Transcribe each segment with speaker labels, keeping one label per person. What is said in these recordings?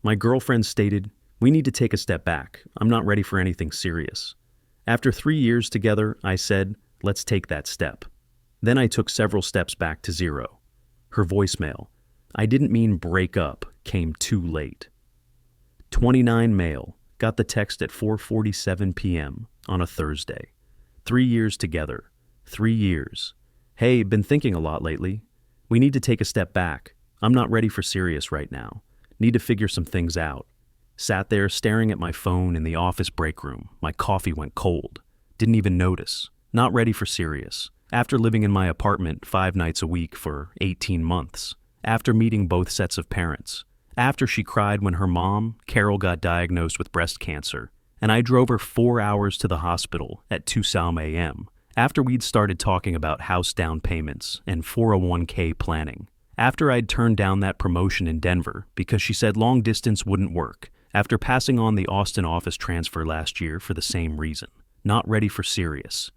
Speaker 1: My girlfriend stated, "We need to take a step back. I'm not ready for anything serious." After 3 years together, I said, "Let's take that step." Then I took several steps back to zero. Her voicemail, "I didn't mean break up," came too late. 29 male, got the text at 4:47 p.m. on a Thursday. 3 years together. 3 years. "Hey, been thinking a lot lately. We need to take a step back. I'm not ready for serious right now. Need to figure some things out." Sat there staring at my phone in the office break room. My coffee went cold. Didn't even notice. Not ready for serious. After living in my apartment 5 nights a week for 18 months. After meeting both sets of parents. After she cried when her mom, Carol, got diagnosed with breast cancer, and I drove her 4 hours to the hospital at 2 a.m. After we'd started talking about house down payments and 401k planning. After I'd turned down that promotion in Denver because she said long distance wouldn't work. After passing on the Austin office transfer last year for the same reason. Not ready for serious.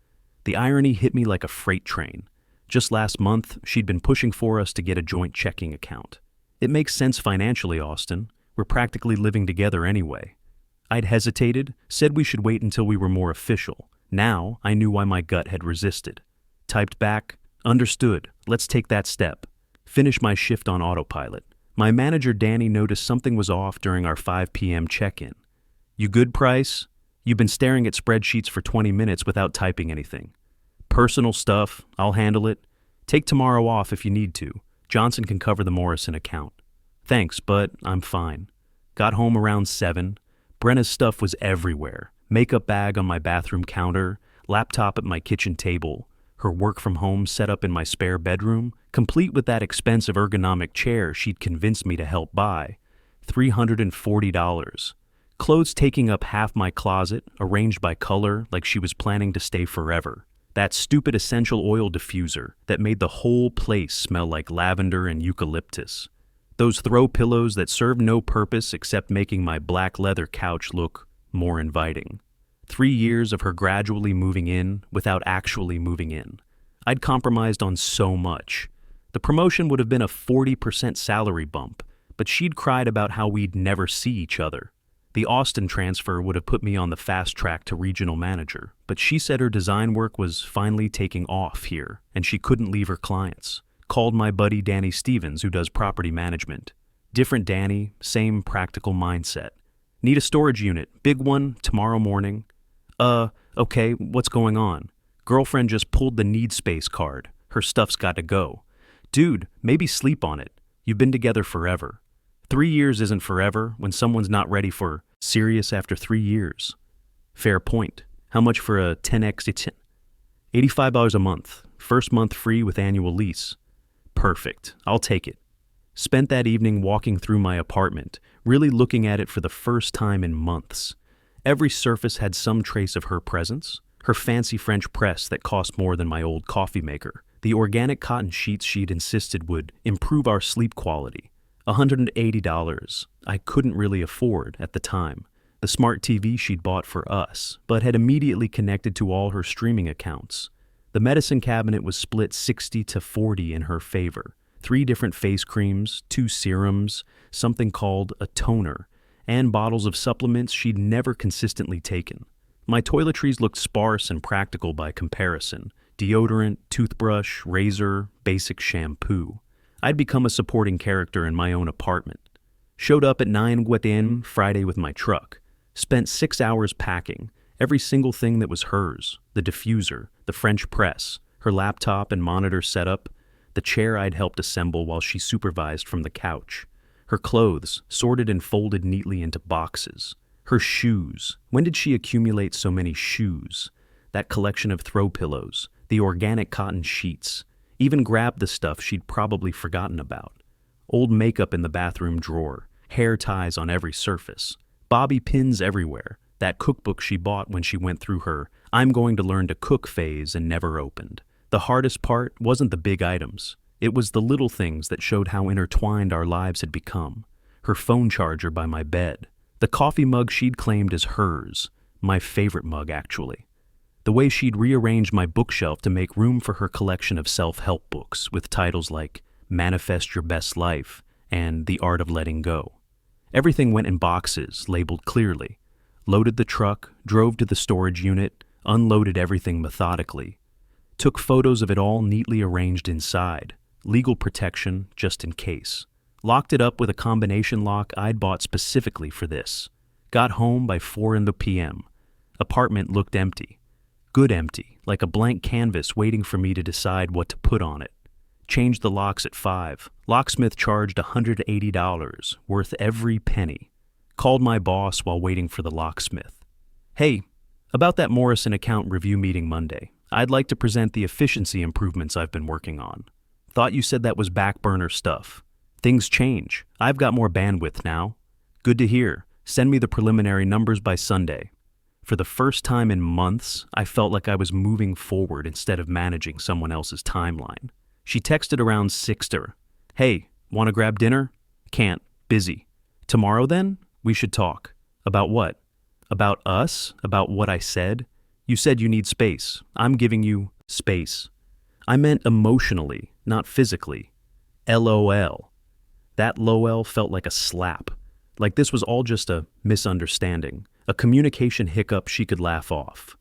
Speaker 1: The irony hit me like a freight train. Just last month, she'd been pushing for us to get a joint checking account. It makes sense financially, Austin. We're practically living together anyway. I'd hesitated, said we should wait until we were more official. Now, I knew why my gut had resisted. Typed back, "Understood, let's take that step." Finish my shift on autopilot. My manager Danny noticed something was off during our 5 p.m. check-in. "You good, Price? You've been staring at spreadsheets for 20 minutes without typing anything." "Personal stuff, I'll handle it. Take tomorrow off if you need to. Johnson can cover the Morrison account." "Thanks, but I'm fine." Got home around 7. Brenna's stuff was everywhere. Makeup bag on my bathroom counter, laptop at my kitchen table, her work from home set up in my spare bedroom, complete with that expensive ergonomic chair she'd convinced me to help buy. $340. Clothes taking up half my closet, arranged by color like she was planning to stay forever. That stupid essential oil diffuser that made the whole place smell like lavender and eucalyptus. Those throw pillows that served no purpose except making my black leather couch look more inviting. 3 years of her gradually moving in without actually moving in. I'd compromised on so much. The promotion would have been a 40% salary bump, but she'd cried about how we'd never see each other. The Austin transfer would have put me on the fast track to regional manager, but she said her design work was finally taking off here, and she couldn't leave her clients. Called my buddy Danny Stevens, who does property management. Different Danny, same practical mindset. "Need a storage unit, big one, tomorrow morning." Okay, what's going on?" "Girlfriend just pulled the need space card. Her stuff's got to go." "Dude, maybe sleep on it. You've been together forever." 3 years isn't forever when someone's not ready for serious after 3 years. Fair point. How much for a 10x? $85 a month. First month free with annual lease. Perfect. I'll take it. Spent that evening walking through my apartment, really looking at it for the first time in months. Every surface had some trace of her presence. Her fancy French press that cost more than my old coffee maker. The organic cotton sheets she'd insisted would improve our sleep quality. $180 I couldn't really afford at the time. The smart TV she'd bought for us, but had immediately connected to all her streaming accounts. The medicine cabinet was split 60-40 in her favor. 3 different face creams, 2 serums, something called a toner, and bottles of supplements she'd never consistently taken. My toiletries looked sparse and practical by comparison. Deodorant, toothbrush, razor, basic shampoo. I'd become a supporting character in my own apartment. Showed up at 9 p.m. Friday with my truck. Spent 6 hours packing. Every single thing that was hers. The diffuser, the French press, her laptop and monitor setup, the chair I'd helped assemble while she supervised from the couch. Her clothes, sorted and folded neatly into boxes. Her shoes. When did she accumulate so many shoes? That collection of throw pillows, the organic cotton sheets. Even grabbed the stuff she'd probably forgotten about. Old makeup in the bathroom drawer, hair ties on every surface, bobby pins everywhere. That cookbook she bought when she went through her "I'm going to learn to cook" phase and never opened. The hardest part wasn't the big items. It was the little things that showed how intertwined our lives had become. Her phone charger by my bed. The coffee mug she'd claimed as hers. My favorite mug, actually. The way she'd rearranged my bookshelf to make room for her collection of self-help books with titles like Manifest Your Best Life and The Art of Letting Go. Everything went in boxes, labeled clearly. Loaded the truck, drove to the storage unit, unloaded everything methodically. Took photos of it all neatly arranged inside. Legal protection, just in case. Locked it up with a combination lock I'd bought specifically for this. Got home by 4 p.m. Apartment looked empty. Good empty, like a blank canvas waiting for me to decide what to put on it. Changed the locks at 5. Locksmith charged $180, worth every penny. Called my boss while waiting for the locksmith. Hey, about that Morrison account review meeting Monday, I'd like to present the efficiency improvements I've been working on. Thought you said that was back burner stuff. Things change. I've got more bandwidth now. Good to hear. Send me the preliminary numbers by Sunday. For the first time in months, I felt like I was moving forward instead of managing someone else's timeline. She texted around 6 to her. Hey, want to grab dinner? Can't. Busy. Tomorrow then? We should talk. About what? About us? About what I said? You said you need space. I'm giving you space. I meant emotionally, not physically. LOL. That LOL felt like a slap. Like this was all just a misunderstanding, a communication hiccup she could laugh off.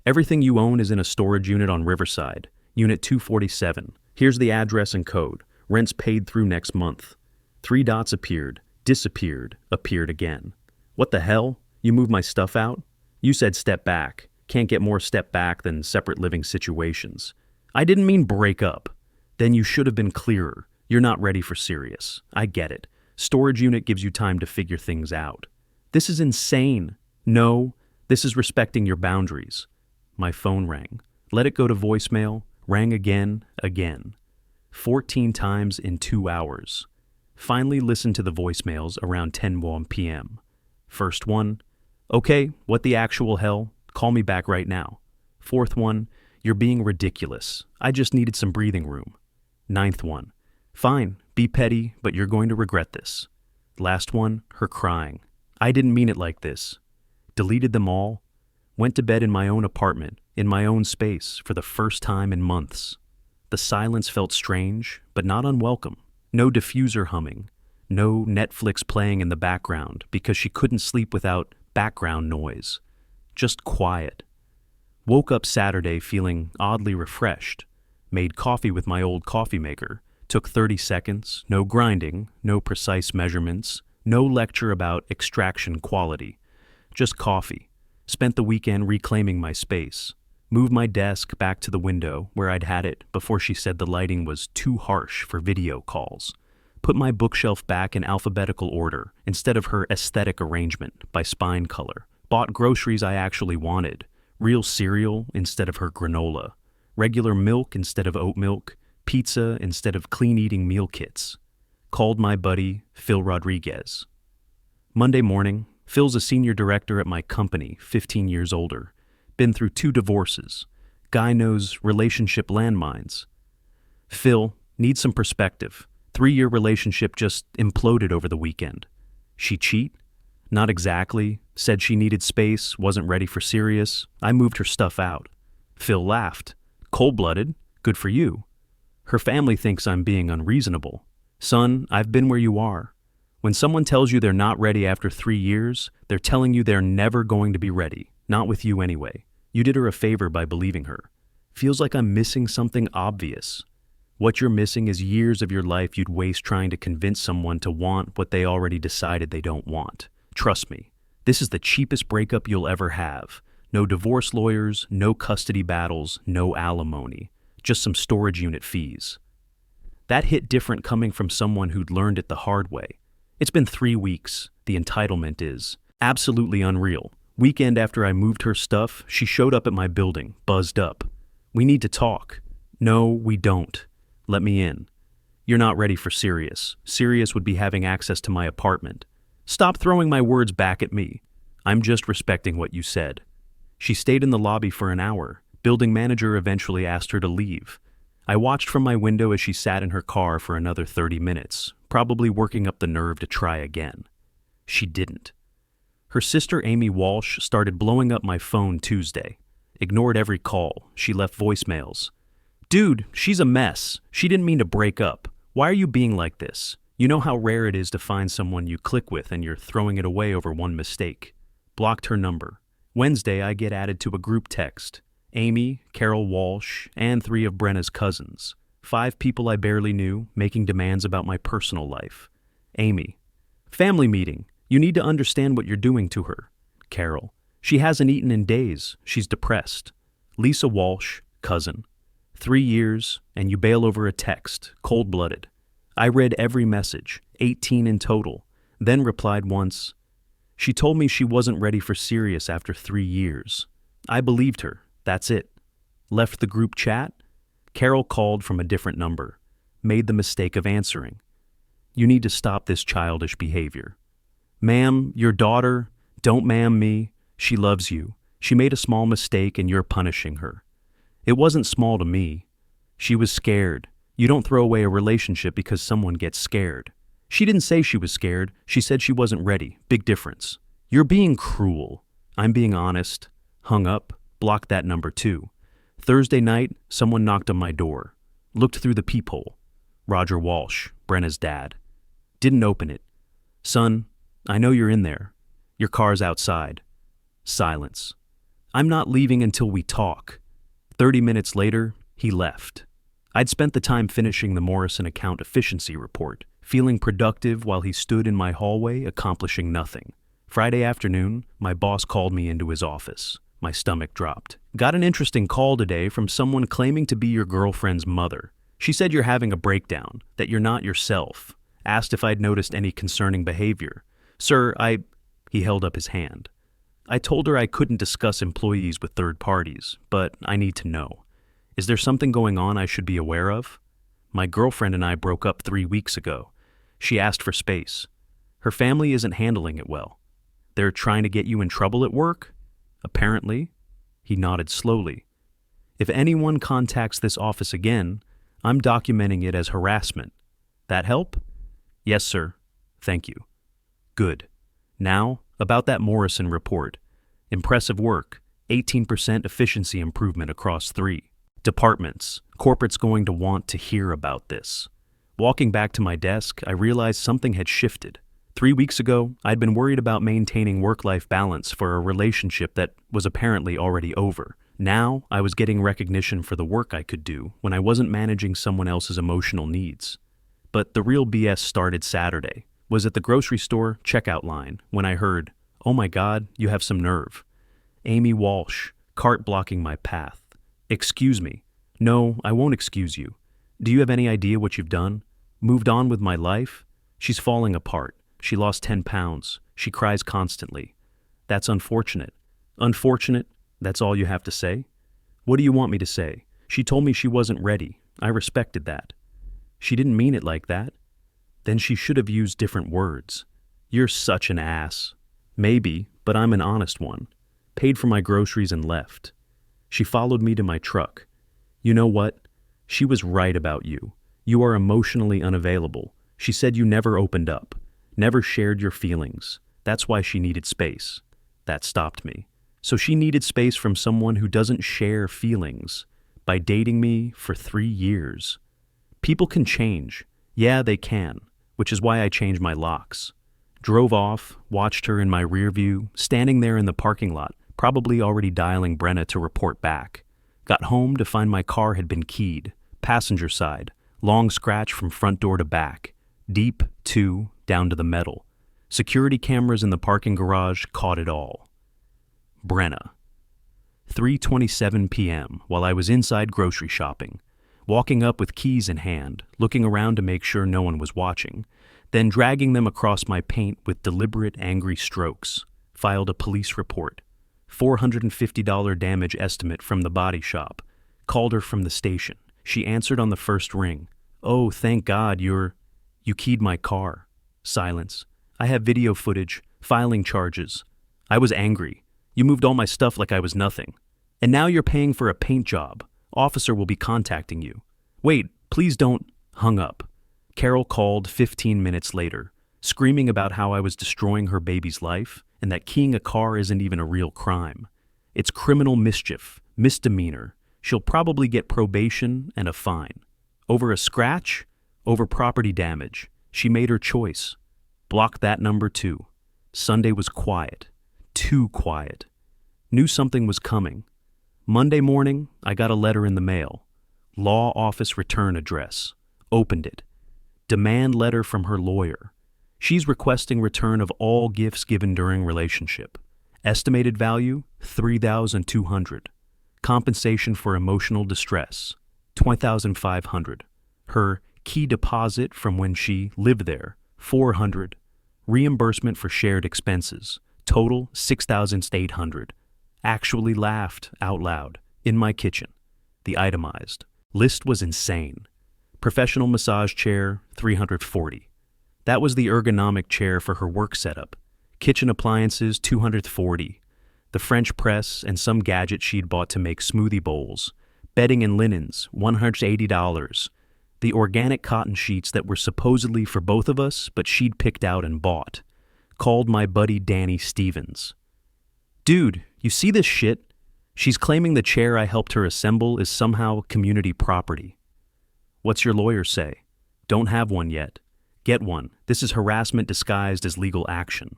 Speaker 1: Everything you own is in a storage unit on Riverside, Unit 247. Here's the address and code. Rent's paid through next month. 3 dots appeared, disappeared, appeared again. What the hell? You moved my stuff out? You said step back. Can't get more step back than separate living situations. I didn't mean break up. Then you should have been clearer. You're not ready for serious. I get it. Storage unit gives you time to figure things out. This is insane. No, this is respecting your boundaries. My phone rang. Let it go to voicemail. Rang again. 14 times in 2 hours. Finally listened to the voicemails around 10 p.m. First one, okay, what the actual hell? Call me back right now. Fourth one, you're being ridiculous. I just needed some breathing room. Ninth one, fine, be petty, but you're going to regret this. Last one, her crying. I didn't mean it like this. Deleted them all. Went to bed in my own apartment, in my own space, for the first time in months. The silence felt strange, but not unwelcome. No diffuser humming. No Netflix playing in the background because she couldn't sleep without background noise. Just quiet. Woke up Saturday feeling oddly refreshed. Made coffee with my old coffee maker. Took 30 seconds, no grinding, no precise measurements, no lecture about extraction quality. Just coffee. Spent the weekend reclaiming my space. Moved my desk back to the window where I'd had it before she said the lighting was too harsh for video calls. Put my bookshelf back in alphabetical order instead of her aesthetic arrangement by spine color. Bought groceries I actually wanted. Real cereal instead of her granola. Regular milk instead of oat milk. Pizza instead of clean-eating meal kits. Called my buddy, Phil Rodriguez. Monday morning, Phil's a senior director at my company, 15 years older. Been through 2 divorces. Guy knows relationship landmines. Phil, needs some perspective. 3-year relationship just imploded over the weekend. She cheat? Not exactly. Said she needed space, wasn't ready for serious. I moved her stuff out. Phil laughed. Cold-blooded? Good for you. Her family thinks I'm being unreasonable. Son, I've been where you are. When someone tells you they're not ready after 3 years, they're telling you they're never going to be ready. Not with you anyway. You did her a favor by believing her. Feels like I'm missing something obvious. What you're missing is years of your life you'd waste trying to convince someone to want what they already decided they don't want. Trust me, this is the cheapest breakup you'll ever have. No divorce lawyers, no custody battles, no alimony. Just some storage unit fees. That hit different coming from someone who'd learned it the hard way. It's been 3 weeks. The entitlement is absolutely unreal. Weekend after I moved her stuff, she showed up at my building, buzzed up. We need to talk. No, we don't. Let me in. You're not ready for serious. Serious would be having access to my apartment. Stop throwing my words back at me. I'm just respecting what you said. She stayed in the lobby for an hour. Building manager eventually asked her to leave. I watched from my window as she sat in her car for another 30 minutes, probably working up the nerve to try again. She didn't. Her sister Amy Walsh started blowing up my phone Tuesday. Ignored every call. She left voicemails. Dude, she's a mess. She didn't mean to break up. Why are you being like this? You know how rare it is to find someone you click with and you're throwing it away over one mistake. Blocked her number. Wednesday, I get added to a group text. Amy, Carol Walsh, and 3 of Brenna's cousins. 5 people I barely knew, making demands about my personal life. Amy. Family meeting. You need to understand what you're doing to her. Carol. She hasn't eaten in days. She's depressed. Lisa Walsh, cousin. 3 years, and you bail over a text, cold-blooded. I read every message, 18 in total, then replied once. She told me she wasn't ready for serious after 3 years. I believed her. That's it. Left the group chat. Carol called from a different number. Made the mistake of answering. You need to stop this childish behavior. Ma'am, your daughter, don't ma'am me. She loves you. She made a small mistake and you're punishing her. It wasn't small to me. She was scared. You don't throw away a relationship because someone gets scared. She didn't say she was scared. She said she wasn't ready. Big difference. You're being cruel. I'm being honest. Hung up. Blocked that number too. Thursday night, someone knocked on my door. Looked through the peephole. Roger Walsh, Brenna's dad. Didn't open it. Son, I know you're in there. Your car's outside. Silence. I'm not leaving until we talk. 30 minutes later, he left. I'd spent the time finishing the Morrison account efficiency report, feeling productive while he stood in my hallway accomplishing nothing. Friday afternoon, my boss called me into his office. My stomach dropped. Got an interesting call today from someone claiming to be your girlfriend's mother. She said you're having a breakdown, that you're not yourself. Asked if I'd noticed any concerning behavior. Sir, He held up his hand. I told her I couldn't discuss employees with third parties, but I need to know. Is there something going on I should be aware of? My girlfriend and I broke up 3 weeks ago. She asked for space. Her family isn't handling it well. They're trying to get you in trouble at work? Apparently. He nodded slowly. If anyone contacts this office again, I'm documenting it as harassment. That help? Yes, sir. Thank you. Good. Now, about that Morrison report. Impressive work. 18% efficiency improvement across 3 departments. Corporate's going to want to hear about this. Walking back to my desk, I realized something had shifted. 3 weeks ago, I'd been worried about maintaining work-life balance for a relationship that was apparently already over. Now, I was getting recognition for the work I could do when I wasn't managing someone else's emotional needs. But the real BS started Saturday. Was at the grocery store checkout line when I heard, "Oh my God, you have some nerve." Amy Walsh, cart blocking my path. Excuse me. No, I won't excuse you. Do you have any idea what you've done? Moved on with my life? She's falling apart. She lost 10 pounds. She cries constantly. That's unfortunate. Unfortunate? That's all you have to say? What do you want me to say? She told me she wasn't ready. I respected that. She didn't mean it like that. Then she should have used different words. You're such an ass. Maybe, but I'm an honest one. Paid for my groceries and left. She followed me to my truck. You know what? She was right about you. You are emotionally unavailable. She said you never opened up. Never shared your feelings. That's why she needed space. That stopped me. So she needed space from someone who doesn't share feelings by dating me for 3 years. People can change. Yeah, they can, which is why I changed my locks. Drove off, watched her in my rear view, standing there in the parking lot, probably already dialing Brenna to report back. Got home to find my car had been keyed. Passenger side, long scratch from front door to back. Deep, too, down to the metal. Security cameras in the parking garage caught it all. Brenna. 3:27 p.m. while I was inside grocery shopping. Walking up with keys in hand, looking around to make sure no one was watching, then dragging them across my paint with deliberate, angry strokes. Filed a police report. $450 damage estimate from the body shop. Called her from the station. She answered on the first ring. Oh, thank God you keyed my car. Silence. I have video footage, filing charges. I was angry. You moved all my stuff like I was nothing. And now you're paying for a paint job. Officer will be contacting you. Wait, please don't. Hung up. Carol called 15 minutes later, screaming about how I was destroying her baby's life and that keying a car isn't even a real crime. It's criminal mischief, misdemeanor. She'll probably get probation and a fine. Over a scratch? Over property damage. She made her choice. Blocked that number too. Sunday was quiet. Too quiet. Knew something was coming. Monday morning, I got a letter in the mail. Law office return address. Opened it. Demand letter from her lawyer. She's requesting return of all gifts given during relationship. Estimated value, $3,200. Compensation for emotional distress, $20,500. Her key deposit from when she lived there, $400. Reimbursement for shared expenses, total $6,800. Actually laughed out loud in my kitchen. The itemized list was insane. Professional massage chair, $340. That was the ergonomic chair for her work setup. Kitchen appliances, $240. The French press and some gadget she'd bought to make smoothie bowls. Bedding and linens, $180. The organic cotton sheets that were supposedly for both of us, but she'd picked out and bought. Called my buddy Danny Stevens. Dude, you see this shit? She's claiming the chair I helped her assemble is somehow community property. What's your lawyer say? Don't have one yet. Get one. This is harassment disguised as legal action.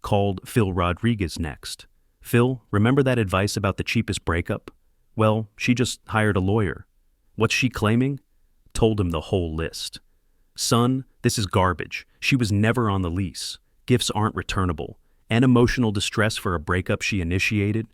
Speaker 1: Called Phil Rodriguez next. Phil, remember that advice about the cheapest breakup? Well, she just hired a lawyer. What's she claiming? Told him the whole list. Son, this is garbage. She was never on the lease. Gifts aren't returnable. And emotional distress for a breakup she initiated.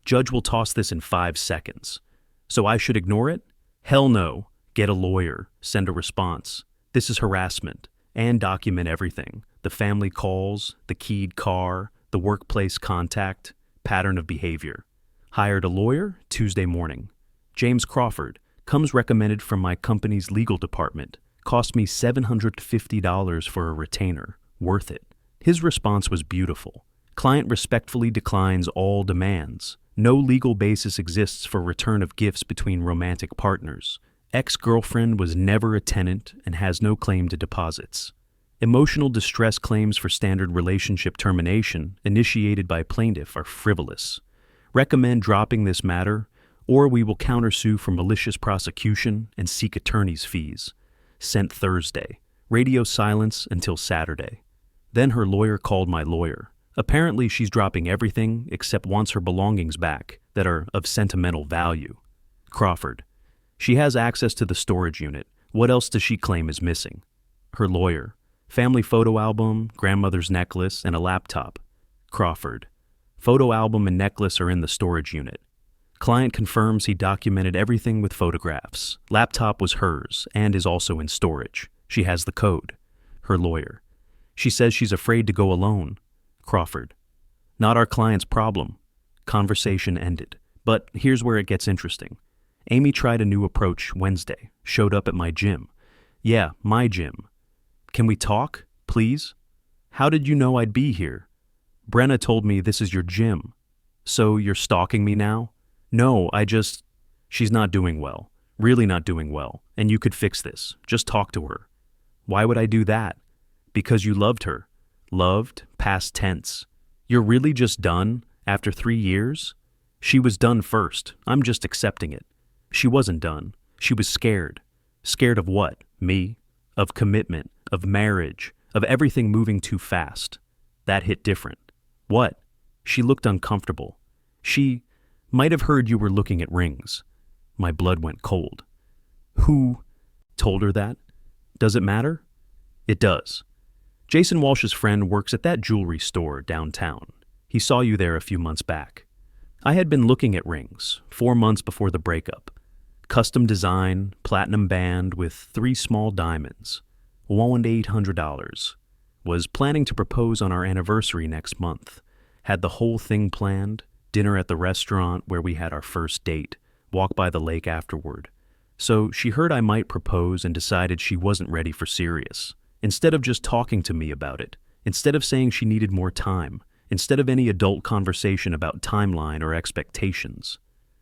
Speaker 1: Judge will toss this in 5 seconds. So I should ignore it? Hell no. Get a lawyer. Send a response. This is harassment. And document everything. The family calls, the keyed car, the workplace contact, pattern of behavior. Hired a lawyer Tuesday morning. James Crawford. Comes recommended from my company's legal department. Cost me $750 for a retainer. Worth it. His response was beautiful. Client respectfully declines all demands. No legal basis exists for return of gifts between romantic partners. Ex-girlfriend was never a tenant and has no claim to deposits. Emotional distress claims for standard relationship termination initiated by plaintiff are frivolous. Recommend dropping this matter, or we will countersue for malicious prosecution and seek attorney's fees. Sent Thursday. Radio silence until Saturday. Then her lawyer called my lawyer. Apparently she's dropping everything except wants her belongings back that are of sentimental value. Crawford. She has access to the storage unit. What else does she claim is missing? Her lawyer. Family photo album, grandmother's necklace, and a laptop. Crawford. Photo album and necklace are in the storage unit. Client confirms he documented everything with photographs. Laptop was hers and is also in storage. She has the code. Her lawyer. She says she's afraid to go alone. Crawford. Not our client's problem. Conversation ended. But here's where it gets interesting. Amy tried a new approach Wednesday. Showed up at my gym. Yeah, my gym. Can we talk, please? How did you know I'd be here? Brenna told me this is your gym. So you're stalking me now? No, She's not doing well. Really not doing well. And you could fix this. Just talk to her. Why would I do that? Because you loved her. Loved, past tense. You're really just done after 3 years? She was done first. I'm just accepting it. She wasn't done. She was scared. Scared of what? Me? Of commitment, of marriage, of everything moving too fast. That hit different. What? She looked uncomfortable. She might have heard you were looking at rings. My blood went cold. Who told her that? Does it matter? It does. Jason Walsh's friend works at that jewelry store downtown. He saw you there a few months back. I had been looking at rings 4 months before the breakup. Custom design, platinum band with 3 small diamonds. $1,800. Was planning to propose on our anniversary next month. Had the whole thing planned. Dinner at the restaurant where we had our first date. Walk by the lake afterward. So she heard I might propose and decided she wasn't ready for serious. Instead of just talking to me about it, instead of saying she needed more time, instead of any adult conversation about timeline or expectations.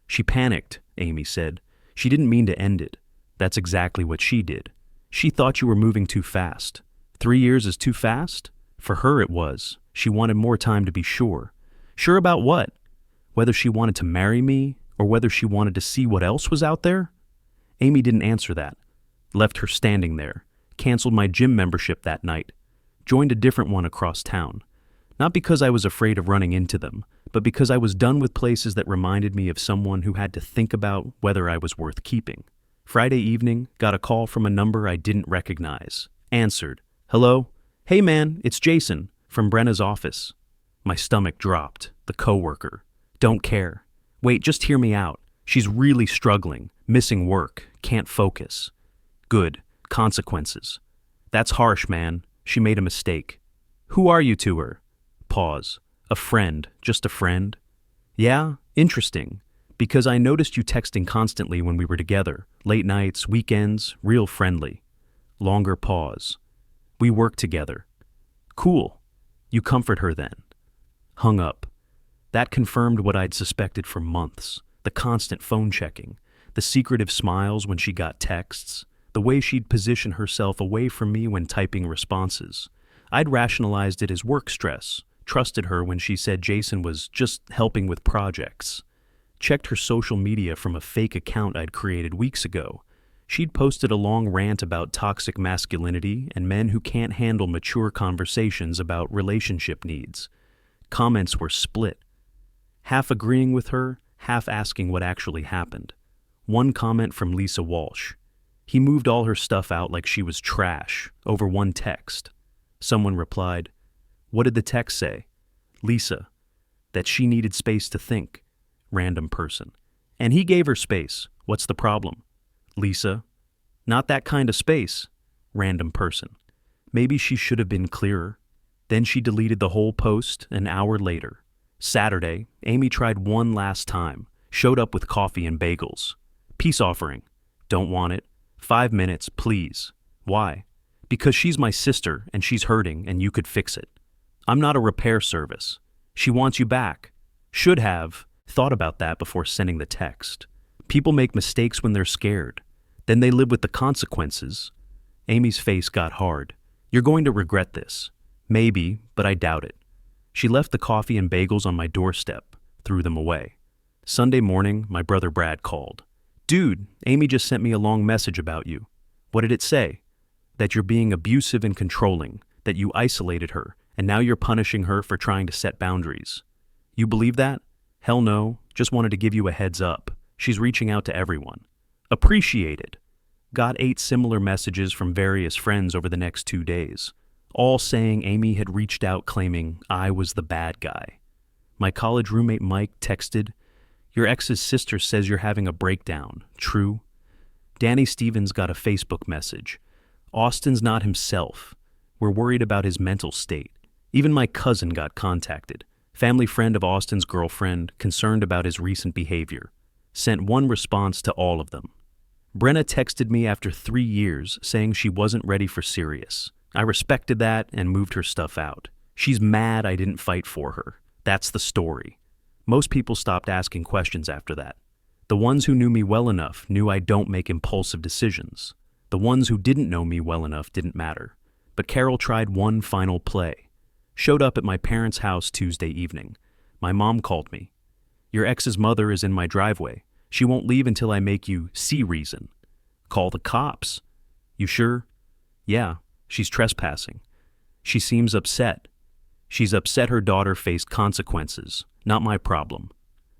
Speaker 1: She panicked, Amy said. She didn't mean to end it. That's exactly what she did. She thought you were moving too fast. 3 years is too fast? For her it was. She wanted more time to be sure. Sure about what? Whether she wanted to marry me or whether she wanted to see what else was out there? Amy didn't answer that. Left her standing there, Canceled my gym membership that night. Joined a different one across town. Not because I was afraid of running into them, but because I was done with places that reminded me of someone who had to think about whether I was worth keeping. Friday evening, got a call from a number I didn't recognize. Answered. Hello? Hey man, it's Jason, from Brenna's office. My stomach dropped. The coworker. Don't care. Wait, just hear me out. She's really struggling, missing work, can't focus. Good. Consequences. That's harsh, man. She made a mistake. Who are you to her? Pause. A friend. Just a friend? Yeah? Interesting. Because I noticed you texting constantly when we were together. Late nights, weekends, real friendly. Longer pause. We work together. Cool. You comfort her then. Hung up. That confirmed what I'd suspected for months. The constant phone checking. The secretive smiles when she got texts. The way she'd position herself away from me when typing responses. I'd rationalized it as work stress. Trusted her when she said Jason was just helping with projects. Checked her social media from a fake account I'd created weeks ago. She'd posted a long rant about toxic masculinity and men who can't handle mature conversations about relationship needs. Comments were split. Half agreeing with her, half asking what actually happened. One comment from Lisa Walsh. He moved all her stuff out like she was trash, over one text. Someone replied, what did the text say? Lisa, that she needed space to think. Random person. And he gave her space. What's the problem? Lisa, not that kind of space. Random person. Maybe she should have been clearer. Then she deleted the whole post an hour later. Saturday, Amy tried one last time. Showed up with coffee and bagels. Peace offering. Don't want it. 5 minutes, please. Why? Because she's my sister and she's hurting and you could fix it. I'm not a repair service. She wants you back. Should have thought about that before sending the text. People make mistakes when they're scared. Then they live with the consequences. Amy's face got hard. You're going to regret this. Maybe, but I doubt it. She left the coffee and bagels on my doorstep, threw them away. Sunday morning, my brother Brad called. Dude, Amy just sent me a long message about you. What did it say? That you're being abusive and controlling, that you isolated her, and now you're punishing her for trying to set boundaries. You believe that? Hell no, just wanted to give you a heads up. She's reaching out to everyone. Appreciated. Got 8 similar messages from various friends over the next 2 days, all saying Amy had reached out claiming I was the bad guy. My college roommate Mike texted, your ex's sister says you're having a breakdown. True? Danny Stevens got a Facebook message. Austin's not himself. We're worried about his mental state. Even my cousin got contacted. Family friend of Austin's girlfriend, concerned about his recent behavior. Sent one response to all of them. Brenna texted me after 3 years saying she wasn't ready for serious. I respected that and moved her stuff out. She's mad I didn't fight for her. That's the story. Most people stopped asking questions after that. The ones who knew me well enough knew I don't make impulsive decisions. The ones who didn't know me well enough didn't matter. But Carol tried one final play. Showed up at my parents' house Tuesday evening. My mom called me. Your ex's mother is in my driveway. She won't leave until I make you see reason. Call the cops. You sure? Yeah, she's trespassing. She seems upset. She's upset her daughter faced consequences. Not my problem.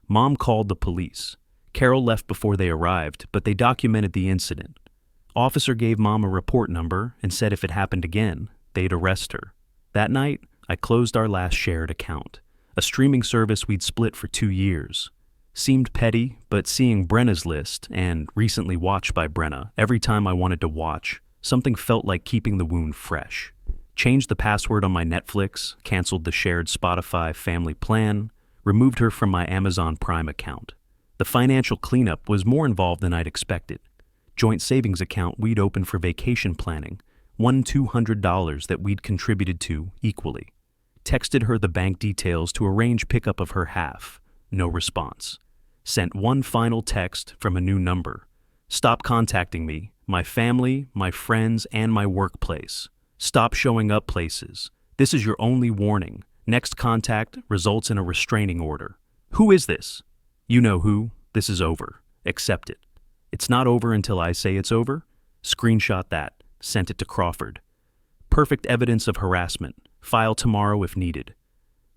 Speaker 1: Mom called the police. Carol left before they arrived, but they documented the incident. Officer gave Mom a report number and said if it happened again, they'd arrest her. That night, I closed our last shared account, a streaming service we'd split for 2 years. Seemed petty, but seeing Brenna's list, and recently watched by Brenna, every time I wanted to watch, something felt like keeping the wound fresh. Changed the password on my Netflix, canceled the shared Spotify family plan, removed her from my Amazon Prime account. The financial cleanup was more involved than I'd expected. Joint savings account we'd opened for vacation planning, won $200 that we'd contributed to equally. Texted her the bank details to arrange pickup of her half. No response. Sent one final text from a new number. Stop contacting me, my family, my friends, and my workplace. Stop showing up places. This is your only warning. Next contact results in a restraining order. Who is this? You know who. This is over. Accept it. It's not over until I say it's over. Screenshot that. Sent it to Crawford. Perfect evidence of harassment. File tomorrow if needed.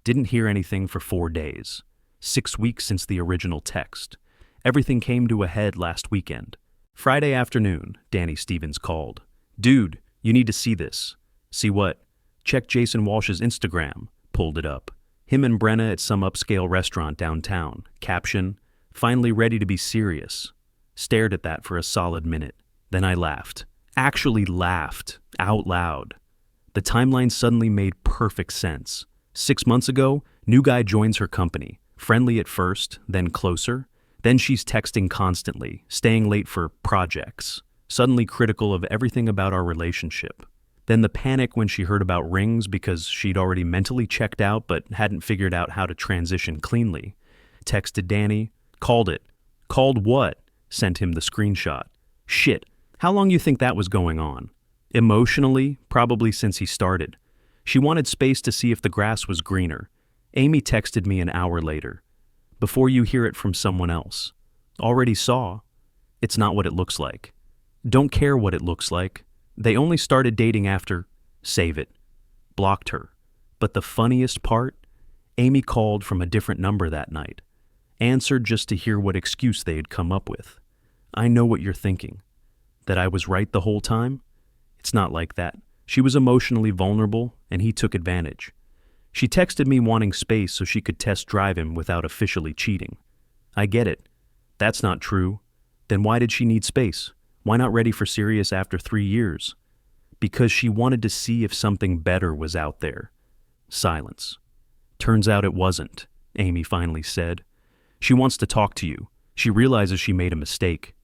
Speaker 1: Didn't hear anything for 4 days. 6 weeks since the original text. Everything came to a head last weekend. Friday afternoon, Danny Stevens called. Dude, you need to see this. See what? Check Jason Walsh's Instagram. Pulled it up. Him and Brenna at some upscale restaurant downtown. Caption, finally ready to be serious. Stared at that for a solid minute. Then I laughed. Actually laughed. Out loud. The timeline suddenly made perfect sense. 6 months ago, new guy joins her company. Friendly at first, then closer. Then she's texting constantly, staying late for projects. Suddenly critical of everything about our relationship. Then the panic when she heard about rings because she'd already mentally checked out but hadn't figured out how to transition cleanly. Texted Danny. Called it. Called what? Sent him the screenshot. Shit, how long you think that was going on? Emotionally, probably since he started. She wanted space to see if the grass was greener. Amy texted me an hour later. Before you hear it from someone else. Already saw. It's not what it looks like. Don't care what it looks like. They only started dating after. Save it. Blocked her. But the funniest part? Amy called from a different number that night. Answered just to hear what excuse they had come up with. I know what you're thinking. That I was right the whole time? It's not like that. She was emotionally vulnerable, and he took advantage. She texted me wanting space so she could test drive him without officially cheating. I get it. That's not true. Then why did she need space? Why not ready for serious after 3 years? Because she wanted to see if something better was out there. Silence. Turns out it wasn't, Amy finally said. She wants to talk to you. She realizes she made a mistake.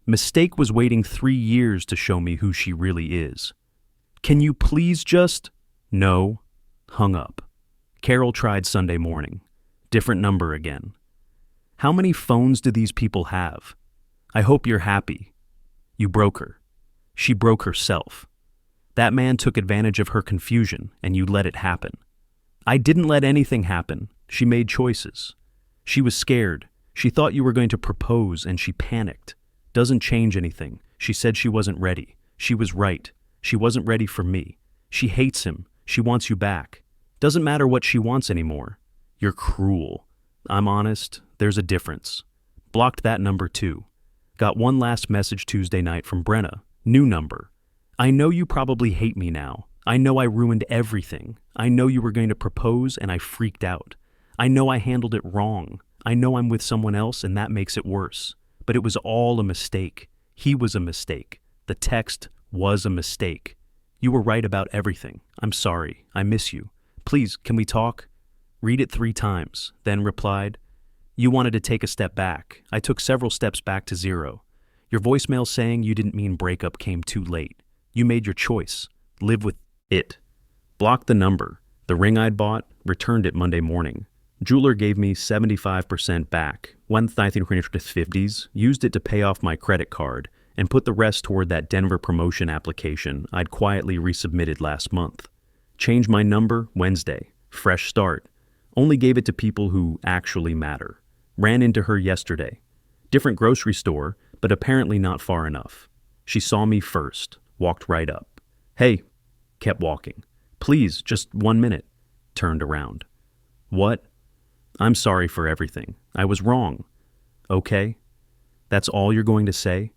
Speaker 1: Mistake was waiting 3 years to show me who she really is. Can you please just... No. Hung up. Carol tried Sunday morning. Different number again. How many phones do these people have? I hope you're happy. You broke her. She broke herself. That man took advantage of her confusion, and you let it happen. I didn't let anything happen. She made choices. She was scared. She thought you were going to propose, and she panicked. Doesn't change anything. She said she wasn't ready. She was right. She wasn't ready for me. She hates him. She wants you back. Doesn't matter what she wants anymore. You're cruel. I'm honest, there's a difference. Blocked that number too. Got one last message Tuesday night from Brenna. New number. I know you probably hate me now. I know I ruined everything. I know you were going to propose and I freaked out. I know I handled it wrong. I know I'm with someone else and that makes it worse. But it was all a mistake. He was a mistake. The text was a mistake. You were right about everything. I'm sorry. I miss you. Please, can we talk? Read it 3 times, then replied, You wanted to take a step back. I took several steps back to 0. Your voicemail saying you didn't mean breakup came too late. You made your choice. Live with it. Blocked the number. The ring I'd bought, returned it Monday morning. Jeweler gave me 75% back, 1,350s, used it to pay off my credit card, and put the rest toward that Denver promotion application I'd quietly resubmitted last month. Changed my number Wednesday. Fresh start. Only gave it to people who actually matter. Ran into her yesterday. Different grocery store, but apparently not far enough. She saw me first. Walked right up. Hey. Kept walking. Please, just 1 minute. Turned around. What? I'm sorry for everything. I was wrong. Okay? That's all you're going to say?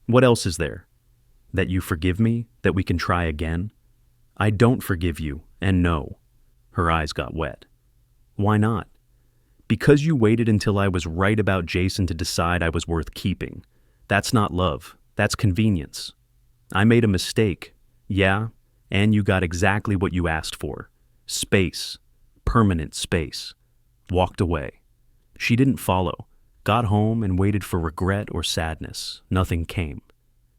Speaker 1: What else is there? That you forgive me? That we can try again? I don't forgive you, and no. Her eyes got wet. Why not? Because you waited until I was right about Jason to decide I was worth keeping. That's not love. That's convenience. I made a mistake. Yeah, and you got exactly what you asked for. Space. Permanent space. Walked away. She didn't follow. Got home and waited for regret or sadness. Nothing came.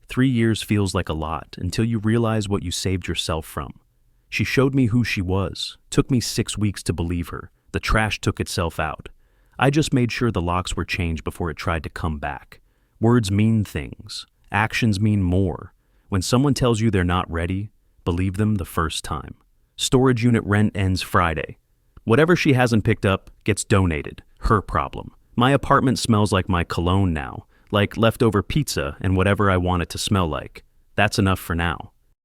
Speaker 1: 3 years feels like a lot until you realize what you saved yourself from. She showed me who she was. Took me 6 weeks to believe her. The trash took itself out. I just made sure the locks were changed before it tried to come back. Words mean things. Actions mean more. When someone tells you they're not ready, believe them the first time. Storage unit rent ends Friday. Whatever she hasn't picked up gets donated. Her problem. My apartment smells like my cologne now, like leftover pizza and whatever I want it to smell like. That's enough for now.